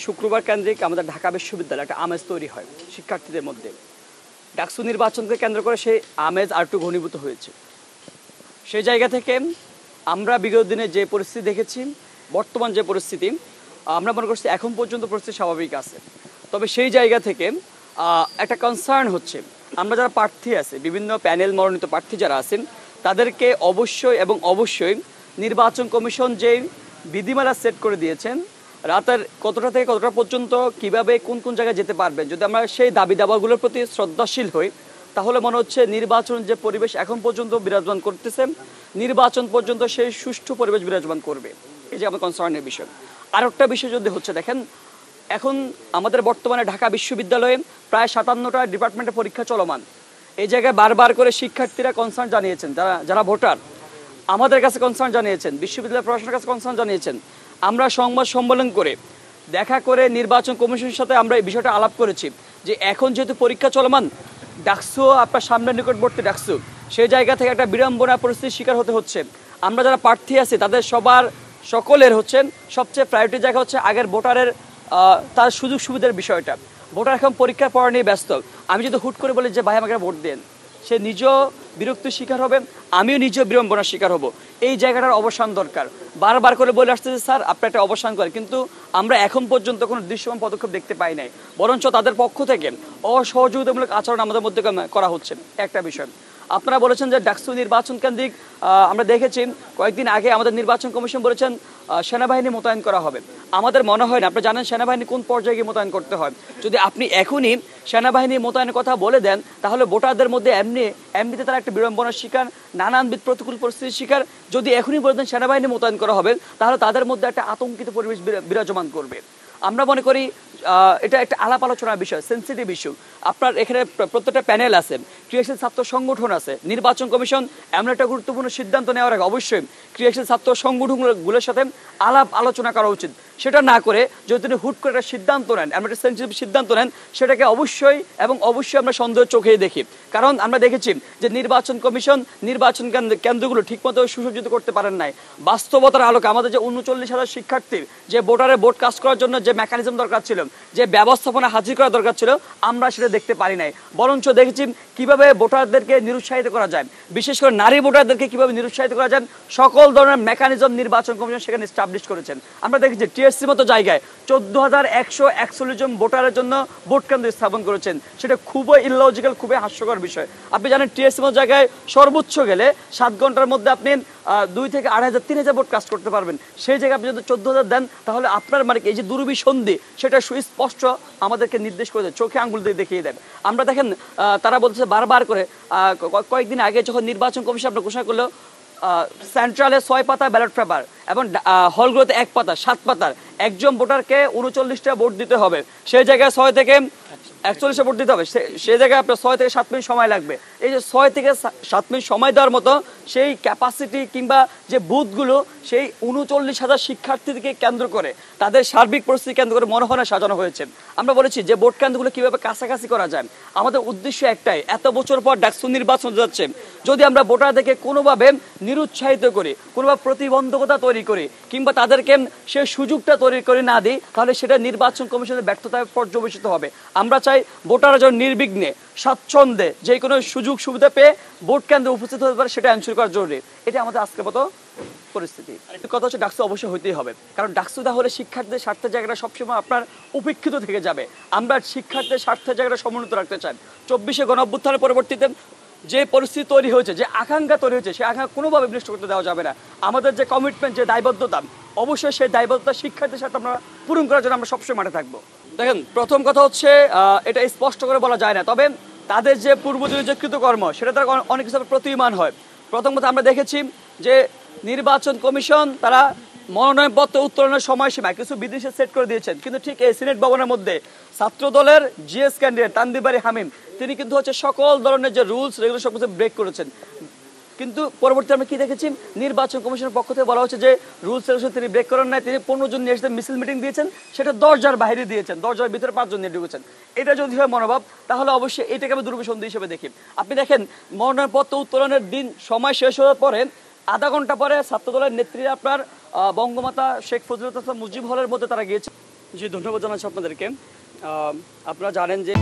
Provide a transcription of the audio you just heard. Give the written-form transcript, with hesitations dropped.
শুক্রবার কেন্দ্রিক আমাদের ঢাকা বিশ্ববিদ্যালয়ে একটা আমেজ তৈরি হয় শিক্ষার্থীদের মধ্যে। ডাকসু নির্বাচনকে কেন্দ্র করে সেই আমেজ আরেকটু ঘনীভূত হয়েছে। সেই জায়গা থেকে আমরা বিগত দিনে যে পরিস্থিতি দেখেছি, বর্তমান যে পরিস্থিতি, আমরা মনে করছি এখন পর্যন্ত পরিস্থিতি স্বাভাবিক আছে। তবে সেই জায়গা থেকে একটা কনসার্ন হচ্ছে, আমরা যারা প্রার্থী আছে, বিভিন্ন প্যানেল মনোনীত প্রার্থী যারা আছেন, তাদেরকে অবশ্যই নির্বাচন কমিশন যে বিধিমালা সেট করে দিয়েছেন, রাতের কতটা থেকে কতটা পর্যন্ত কিভাবে কোন জায়গায় যেতে পারবেন, যদি আমরা সেই দাবি দাবাগুলোর প্রতি শ্রদ্ধাশীল হই, তাহলে মনে হচ্ছে নির্বাচন যে পরিবেশ এখন পর্যন্ত বিরাজমান করতেছে, নির্বাচন পর্যন্ত সেই সুষ্ঠু পরিবেশ বিরাজমান করবে। এই যে আমার কনসার্নের বিষয়। আর একটা বিষয় যদি হচ্ছে, দেখেন এখন আমাদের বর্তমানে ঢাকা বিশ্ববিদ্যালয়ে প্রায় 57টা ডিপার্টমেন্টে পরীক্ষা চলমান। এই জায়গায় বারবার করে শিক্ষার্থীরা কনসার্ন জানিয়েছেন, যারা ভোটার আমাদের কাছে কনসার্ন জানিয়েছেন, বিশ্ববিদ্যালয় প্রশাসনের কাছে কনসার্ন জানিয়েছেন। আমরা সংবাদ সম্মেলন করে দেখা করে নির্বাচন কমিশনের সাথে আমরা এই বিষয়টা আলাপ করেছি যে এখন যেহেতু পরীক্ষা চলমান, ডাকসু আপনার সামনের নিকটবর্তী ডাকসু, সেই জায়গা থেকে একটা বিড়ম্বনা পরিস্থিতির শিকার হতে হচ্ছে। আমরা যারা প্রার্থী আছি তাদের সকলের হচ্ছেন সবচেয়ে প্রায়োরিটি জায়গা হচ্ছে আগের ভোটারের তার সুযোগ সুবিধার বিষয়টা। ভোটার এখন পরীক্ষার পড়া নিয়ে ব্যস্ত। আমি যদি হুট করে বলি যে ভাই আমাকে ভোট দেন, সে নিজেও বিরক্তির শিকার হবে, আমিও নিজেও বিড়ম্বনার শিকার হব। এই জায়গাটার অবসান দরকার। বারবার করে বলে আসছে যে স্যার আপনি একটা অবসান করেন, কিন্তু আমরা এখন পর্যন্ত কোনো দৃশ্যমান পদক্ষেপ দেখতে পাই নাই, বরঞ্চ তাদের পক্ষ থেকে অসহযোগিতামূলক আচরণ আমাদের মধ্যে করা হচ্ছে। একটা বিষয় আপনারা বলেছেন যে ডাকসু নির্বাচন কেন্দ্রিক, আমরা দেখেছি কয়েকদিন আগে আমাদের নির্বাচন কমিশন বলেছেন সেনাবাহিনী মোতায়েন করা হবে। আমাদের মনে হয় না, আপনি জানেন সেনাবাহিনী কোন পর্যায়ে মোতায়েন করতে হয়। যদি আপনি এখনই সেনাবাহিনী মোতায়েনের কথা বলে দেন, তাহলে ভোটারদের মধ্যে এমনিতে তারা একটা বিড়ম্বনার শিকার, নানানবিধ প্রতিকূল পরিস্থিতির শিকার। যদি এখনই বলে দেন সেনাবাহিনী মোতায়েন করা হবে, তাহলে তাদের মধ্যে একটা আতঙ্কিত পরিবেশ বিরাজমান করবে। আমরা মনে করি এটা একটা আলাপ আলোচনার বিষয়, সেন্সিটিভ ইস্যু। আপনার এখানে প্রত্যেকটা প্যানেল আছে, ক্রিয়াশীল ছাত্র সংগঠন আছে। নির্বাচন কমিশন এমন একটা গুরুত্বপূর্ণ সিদ্ধান্ত নেওয়ার আগে অবশ্যই ক্রিয়াশীল ছাত্র সংগঠনগুলোর সাথে আলাপ আলোচনা করা উচিত। সেটা না করে যদি তিনি হুট করে একটা সিদ্ধান্ত নেন, এমন একটা সেন্সিটিভ সিদ্ধান্ত নেন, সেটাকে অবশ্যই আমরা সন্দেহের চোখেই দেখি। কারণ আমরা দেখেছি যে নির্বাচন কমিশন নির্বাচন কেন্দ্রগুলো ঠিকমতো সুসজ্জিত করতে পারেন নাই। বাস্তবতার আলোকে আমাদের যে 39,000 শিক্ষার্থীর যে ভোট কাস্ট করার জন্য যে মেকানিজম দরকার ছিল, যে ব্যবস্থাপনা হাজির করা দরকার ছিল, আমরা সেটা দেখতে পারি নাই। বরঞ্চ দেখেছি কিভাবে ভোটারদেরকে নিরুৎসাহিত করা যায়, বিশেষ করে নারী ভোটারদেরকে কিভাবে নিরুৎসাহিত করা যায়, সকল ধরনের মেকানিজম নির্বাচন কমিশন সেখানে এস্টাবলিশ করেছেন। আমরা দেখেছি টিএসসির মতো জায়গায় 14,141 জন ভোটারের জন্য ভোট কেন্দ্র স্থাপন করেছেন। সেটা খুবই ইললজিক্যাল, খুবই হাস্যকর বিষয়। আপনি জানেন টিএসসির মতো জায়গায় সর্বোচ্চ গেলে 7 ঘন্টার মধ্যে আপনি 2 থেকে 2,500 3,000 ভোট কাজ করতে পারবেন। সেই জায়গায় আপনি যদি 14,000 দেন, তাহলে আপনার মানে এই যে দুর্বিসন্ধি, সেটা সুস্পষ্ট আমাদেরকে নির্দেশ করে দেয়, চোখে আঙ্গুল দিয়ে দেখিয়ে দেন। আমরা দেখেন তারা বলছে বারবার করে, কয়েকদিন আগে যখন নির্বাচন কমিশন আপনার ঘোষণা করলো সেন্ট্রালে 6 পাতা ব্যালট পেপার এবং হলগুলোতে 1 পাতা 7 পাতার একজন ভোটারকে 39টা ভোট দিতে হবে, সেই জায়গায় 6 থেকে 41 ভোট দিতে হবে, সেই জায়গায় আপনার 6 থেকে 7 মিনিট সময় লাগবে। এই যে 6 থেকে 7 মিনিট সময় দেওয়ার মতো সেই ক্যাপাসিটি কিংবা যে বুথগুলো সেই 39,000 শিক্ষার্থীকে কেন্দ্র করে, তাদের সার্বিক পরিস্থিতি কেন্দ্র করে মনে হয় না সাজানো হয়েছে। আমরা বলেছি যে ভোট কেন্দ্রগুলো কিভাবে কাছাকাছি করা যায়। আমাদের উদ্দেশ্য একটাই, এত বছর পর ডাকসু নির্বাচন যাচ্ছে, যদি আমরা ভোটারদেরকে কোনোভাবে নিরুৎসাহিত করি, কোনোভাবে প্রতিবন্ধকতা তৈরি করি, কিংবা তাদেরকে সেই সুযোগটা তৈরি করে না দিই, তাহলে সেটা নির্বাচন কমিশনের ব্যর্থতায় পর্যবেসিত হবে। আমরা চাই ভোটাররা যেন নির্বিঘ্নে স্বাচ্ছন্দ্যে যে কোনো সুযোগ সুবিধা পেয়ে ভোট কেন্দ্রে উপস্থিত হতে পারে, সেটা এনশিওর করা জরুরি। এটা আমাদের আজকের মতো পরিস্থিতি। একটা কথা হচ্ছে ডাকসু অবশ্যই হইতেই হবে, কারণ ডাকসু তাহলে শিক্ষার্থীদের স্বার্থের জায়গাটা সবসময় আপনার উপেক্ষিত থেকে যাবে। আমরা শিক্ষার্থীদের স্বার্থের জায়গাটা সমুন্নত রাখতে চাই। 24শে গণঅভ্যুত্থানের পরবর্তীতে যে পরিস্থিতি তৈরি হয়েছে, যে আকাঙ্ক্ষা তৈরি হয়েছে, সেই আকাঙ্ক্ষা কোনোভাবে বিনষ্ট করতে দেওয়া যাবে না। আমাদের যে কমিটমেন্ট, যে দায়বদ্ধতা, অবশ্যই সেই দায়বদ্ধতা শিক্ষার্থীদের সাথে আমরা পূরণ করার জন্য আমরা সবসময় মাঠে থাকবো। দেখেন প্রথম কথা হচ্ছে এটা স্পষ্ট করে বলা যায় না, তবে তাদের যে পূর্বজনের যে কৃতকর্ম, সেটা তারা অনেক কিছু প্রতিমান হয়। প্রথম কথা আমরা দেখেছি যে নির্বাচন কমিশন তারা মনোনয়নপত্র উত্তোলনের সময়সীমা কিছু বিধিনিষেধ সেট করে দিয়েছেন, কিন্তু ঠিক এই সিনেট ভবনের মধ্যে ছাত্র দলের জিএস ক্যান্ডিডেট তানভীর বারী হামিম, তিনি কিন্তু হচ্ছে সকল ধরনের যে রুলস রেগুলেশন সব কিছু ব্রেক করেছেন। কিন্তু পরবর্তীতে আমরা কি দেখেছি, নির্বাচন কমিশনের পক্ষ থেকে বলা হচ্ছে যে রুলস রেগুলেশন তিনি ব্রেক করেন নাই, তিনি 15 জন নিয়ে এসে মিছিল মিটিং দিয়েছেন, সেটা দরজার বাইরে দিয়েছেন, দরজার ভিতরে 5 জন নিয়ে ঢুকেছেন। এটা যদি হয় মনোভাব, তাহলে অবশ্যই এটাকে আমি দুর্বিসন্ধি হিসেবে দেখি। আপনি দেখেন মনোনয়নপত্র উত্তোলনের দিন সময় শেষ হওয়ার পরে আধা ঘন্টা পরে ছাত্রদলের নেত্রী আপনার বঙ্গমাতা শেখ ফজিলাতুল ইসলাম মুজিব হলের মধ্যে তারা গিয়েছে। জি, ধন্যবাদ জানাচ্ছি আপনাদেরকে। আপনারা জানেন যে